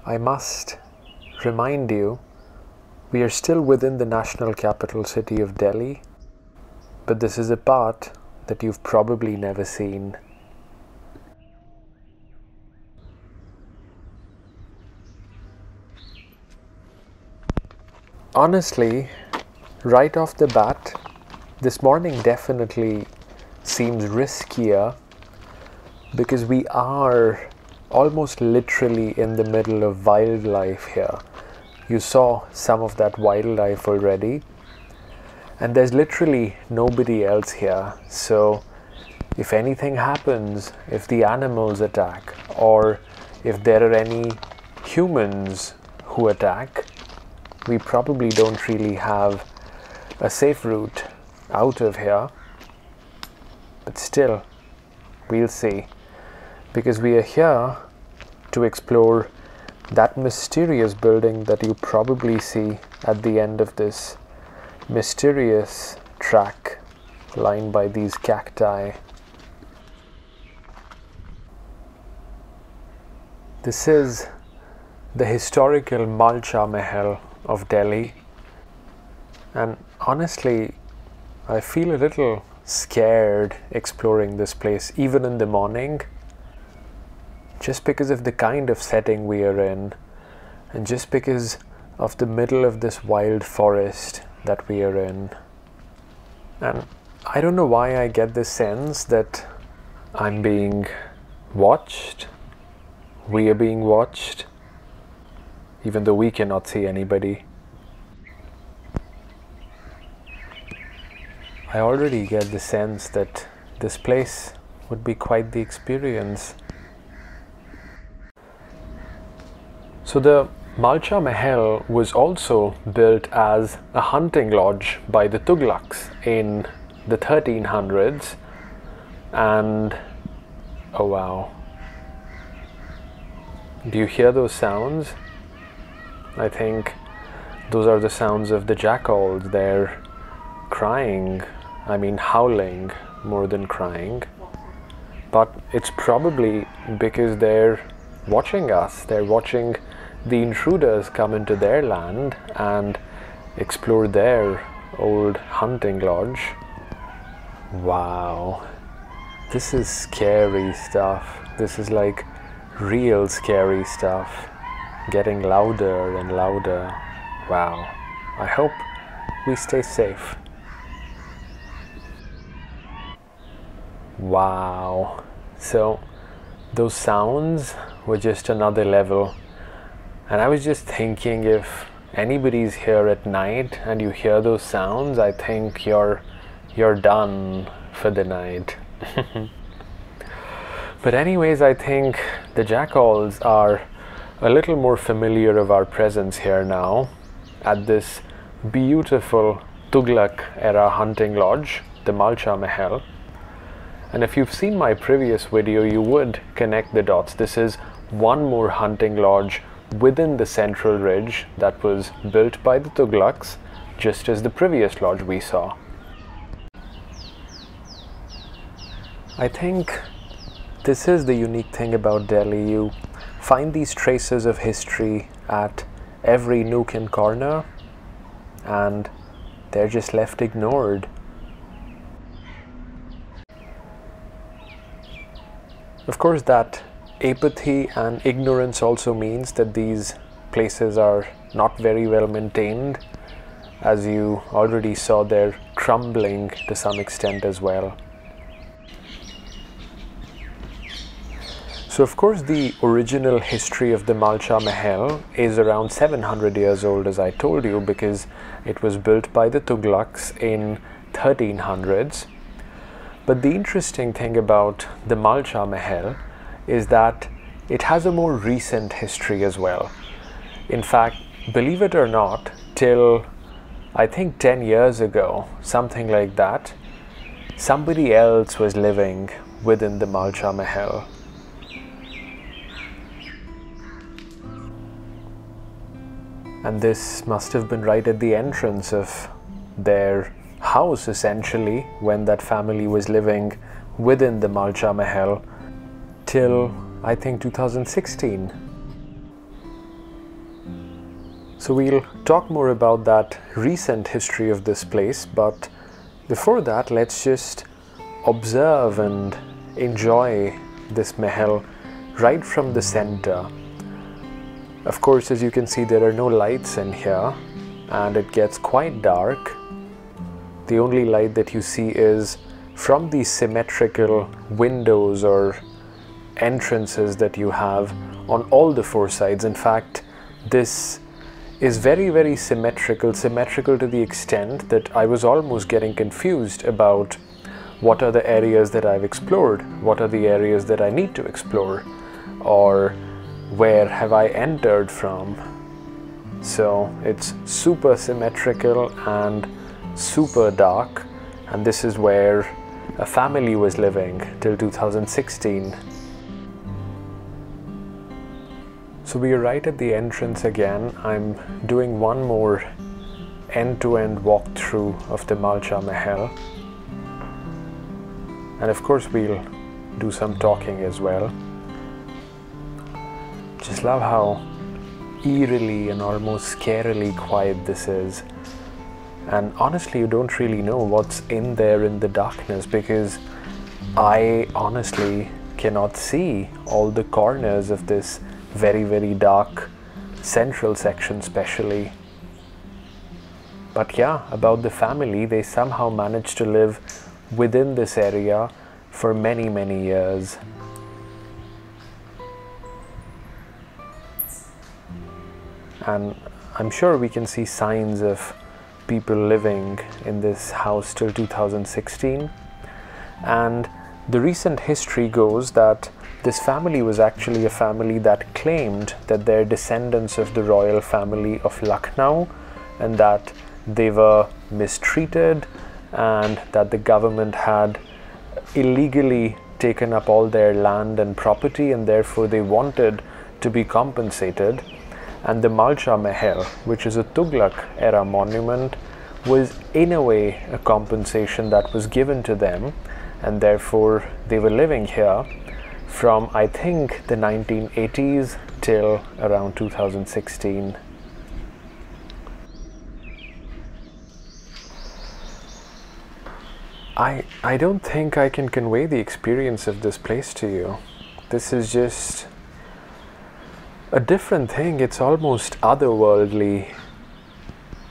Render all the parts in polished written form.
I must remind you, we are still within the national capital city of Delhi, but this is a part that you've probably never seen. Honestly, right off the bat, this morning definitely seems riskier because we are almost literally in the middle of wildlife here. You saw some of that wildlife already, and there's literally nobody else here. So if anything happens, if the animals attack, or if there are any humans who attack, we probably don't really have a safe route out of here. But still, we'll see, because we are here to explore that mysterious building that you probably see at the end of this mysterious track lined by these cacti. This is the historical Malcha Mahal of Delhi, and honestly, I feel a little scared exploring this place even in the morning, just because of the kind of setting we are in, and just because of the middle of this wild forest that we are in. And I don't know why I get the sense that I'm being watched, we are being watched, even though we cannot see anybody. I already get the sense that this place would be quite the experience. So the Malcha Mahal was also built as a hunting lodge by the Tughlaqs in the 1300s, and oh wow, do you hear those sounds? I think those are the sounds of the jackals. They're crying, I mean howling more than crying, but it's probably because they're watching us. They're watching the intruders come into their land and explore their old hunting lodge. Wow, this is scary stuff. This is like real scary stuff, getting louder and louder. Wow, I hope we stay safe. Wow, so those sounds were just another level. And I was just thinking, if anybody's here at night and you hear those sounds, I think you're done for the night. But anyways, I think the jackals are a little more familiar of our presence here now at this beautiful Tughlaq era hunting lodge, the Malcha Mahal. And if you've seen my previous video, you would connect the dots. This is one more hunting lodge within the central ridge that was built by the Tughlaqs, just as the previous lodge we saw. I think this is the unique thing about Delhi. You find these traces of history at every nook and corner, and they're just left ignored. Of course, that apathy and ignorance also means that these places are not very well maintained. As you already saw, they're crumbling to some extent as well. So of course the original history of the Malcha Mahal is around 700 years old, as I told you, because it was built by the Tughlaqs in 1300s. But the interesting thing about the Malcha Mahal is that it has a more recent history as well. In fact, believe it or not, till I think 10 years ago, something like that, somebody else was living within the Malcha Mahal. And this must have been right at the entrance of their house, essentially, when that family was living within the Malcha Mahal till I think 2016. So we'll talk more about that recent history of this place, but before that, let's just observe and enjoy this Mahal right from the center. Of course, as you can see, there are no lights in here and it gets quite dark. The only light that you see is from these symmetrical windows or entrances that you have on all the four sides. In fact, this is very symmetrical to the extent that I was almost getting confused about what are the areas that I've explored, what are the areas that I need to explore, or where have I entered from. So it's super symmetrical and super dark, and this is where a family was living till 2016. So we are right at the entrance again. I'm doing one more end-to-end walkthrough of the Malcha Mahal. And of course we'll do some talking as well. Just love how eerily and almost scarily quiet this is. And honestly, you don't really know what's in there in the darkness, because I honestly cannot see all the corners of this very dark central section especially. But yeah, about the family, they somehow managed to live within this area for many years. And I'm sure we can see signs of people living in this house till 2016. And the recent history goes that this family was actually a family that claimed that they're descendants of the royal family of Lucknow, and that they were mistreated and that the government had illegally taken up all their land and property, and therefore they wanted to be compensated. And the Malcha Mahal, which is a Tughlaq era monument, was in a way a compensation that was given to them, and therefore they were living here from, I think, the 1980s till around 2016. I don't think I can convey the experience of this place to you. This is just a different thing. It's almost otherworldly.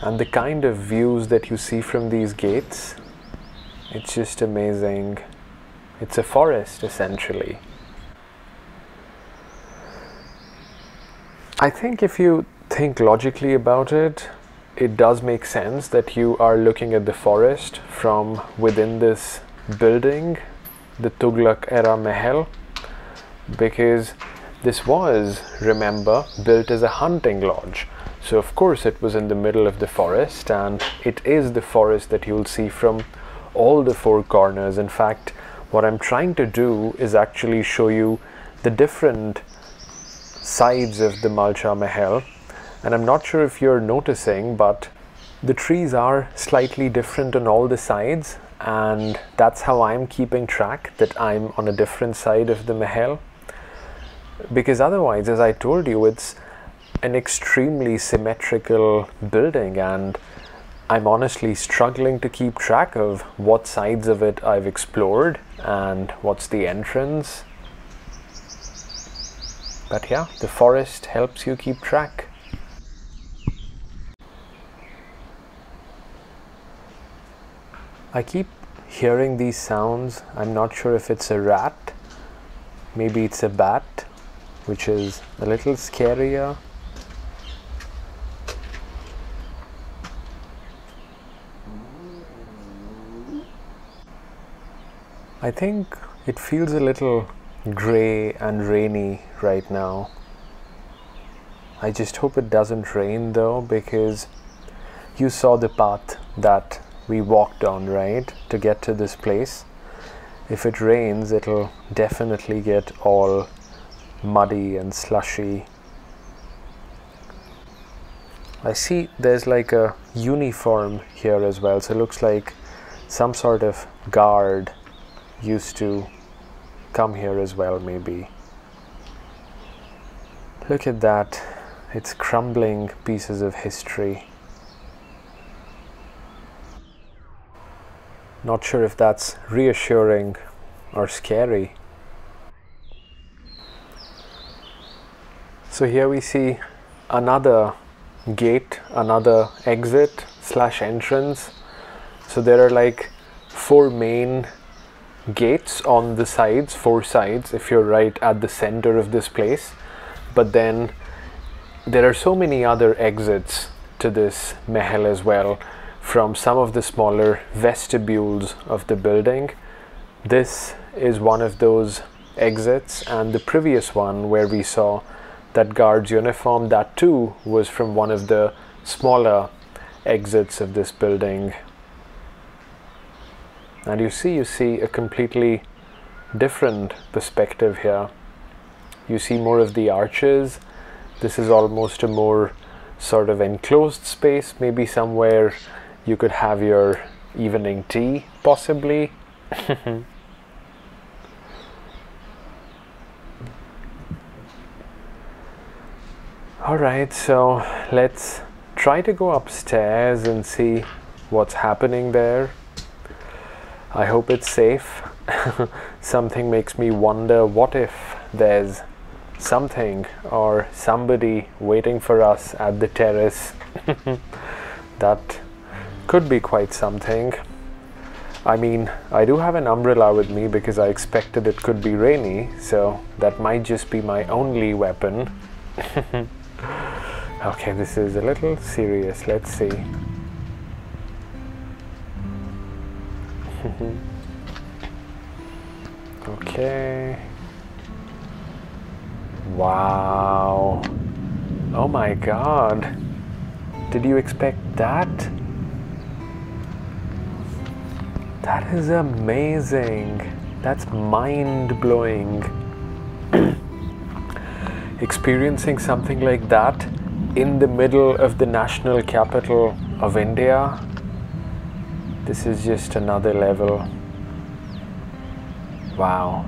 And the kind of views that you see from these gates, it's just amazing. It's a forest, essentially. I think if you think logically about it, it does make sense that you are looking at the forest from within this building, the Tughlaq era Mahal, because this was, remember, built as a hunting lodge. So of course it was in the middle of the forest, and it is the forest that you'll see from all the four corners. In fact, what I'm trying to do is actually show you the different sides of the Malcha Mahal. And I'm not sure if you're noticing, but the trees are slightly different on all the sides, and that's how I'm keeping track that I'm on a different side of the Mahal. Because otherwise, as I told you, it's an extremely symmetrical building, and I'm honestly struggling to keep track of what sides of it I've explored and what's the entrance. But yeah, the forest helps you keep track. I keep hearing these sounds. I'm not sure if it's a rat, maybe it's a bat, which is a little scarier. I think it feels a little grey and rainy right now. I just hope it doesn't rain though, because you saw the path that we walked on, right, to get to this place. If it rains, it'll definitely get all muddy and slushy. I see there's like a uniform here as well, so it looks like some sort of guard used to come here as well, maybe. Look at that. It's crumbling pieces of history. Not sure if that's reassuring or scary. So here we see another gate, another exit / entrance. So there are like 4 main gates on the sides, 4 sides, if you're right at the center of this place. But then there are so many other exits to this Mahal as well, from some of the smaller vestibules of the building. This is one of those exits, and the previous one where we saw that guard's uniform, that too was from one of the smaller exits of this building. And you see a completely different perspective here. You see more of the arches. This is almost a more sort of enclosed space, maybe somewhere you could have your evening tea, possibly. Alright, so let's try to go upstairs and see what's happening there. I hope it's safe. Something makes me wonder, what if there's something or somebody waiting for us at the terrace? That could be quite something. I mean, I do have an umbrella with me because I expected it could be rainy, so that might just be my only weapon. Okay, this is a little serious. Let's see. Okay. Wow. Oh my God. Did you expect that? That is amazing. That's mind-blowing. Experiencing something like that in the middle of the national capital of India, this is just another level. Wow.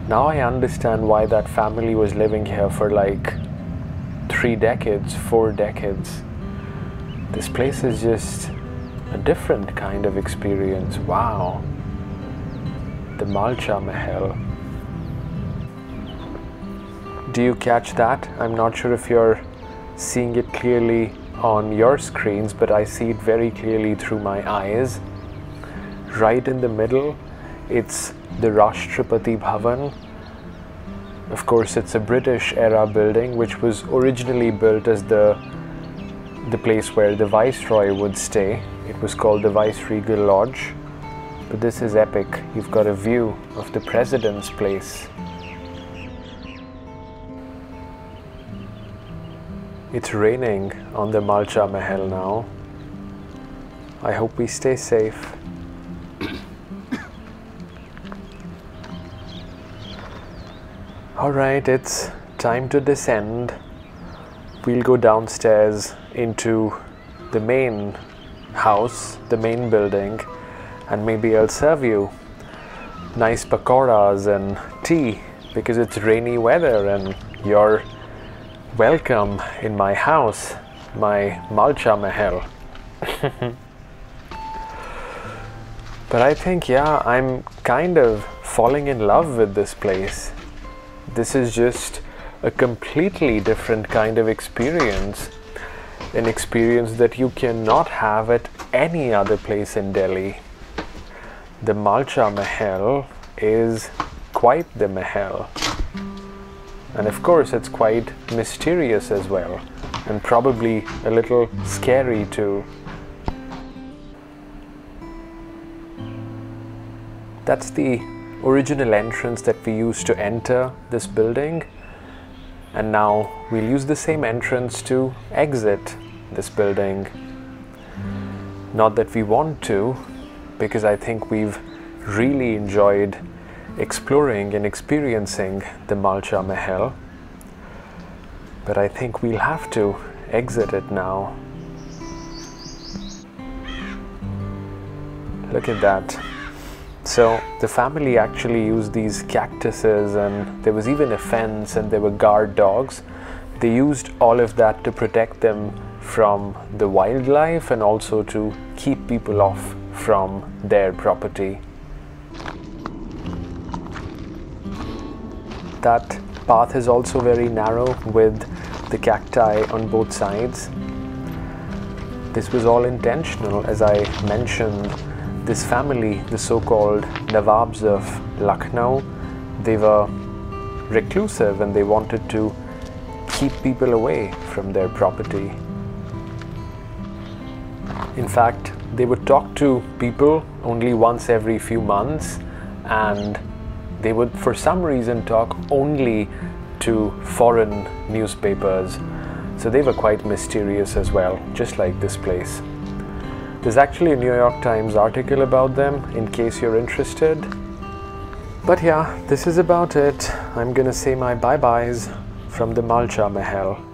Now I understand why that family was living here for like 3 decades, 4 decades. This place is just a different kind of experience. Wow. The Malcha Mahal. Do you catch that? I'm not sure if you're seeing it clearly on your screens, but I see it very clearly through my eyes. Right in the middle, it's the Rashtrapati Bhavan. Of course, it's a British era building which was originally built as the place where the Viceroy would stay. It was called the Viceregal Lodge. But this is epic. You've got a view of the President's place. It's raining on the Malcha Mahal now. I hope we stay safe. Alright, it's time to descend. We'll go downstairs into the main house, the main building, and maybe I'll serve you nice pakoras and tea because it's rainy weather and you're welcome in my house, my Malcha Mahal. But I think, yeah, I'm kind of falling in love with this place. This is just a completely different kind of experience. An experience that you cannot have at any other place in Delhi. The Malcha Mahal is quite the Mahal. And of course, it's quite mysterious as well, and probably a little scary too. That's the original entrance that we used to enter this building, and now we'll use the same entrance to exit this building. Not that we want to, because I think we've really enjoyed exploring and experiencing the Malcha Mahal, but I think we'll have to exit it now. Look at that. So the family actually used these cactuses, and there was even a fence, and there were guard dogs They used all of that to protect them from the wildlife and also to keep people off from their property. That path is also very narrow with the cacti on both sides. This was all intentional. As I mentioned, this family, the so-called Nawabs of Lucknow, they were reclusive and they wanted to keep people away from their property. In fact, they would talk to people only once every few months, and they would for some reason talk only to foreign newspapers. So they were quite mysterious as well, just like this place. There's actually a New York Times article about them in case you're interested. But yeah, this is about it. I'm gonna say my bye-byes from the Malcha Mahal.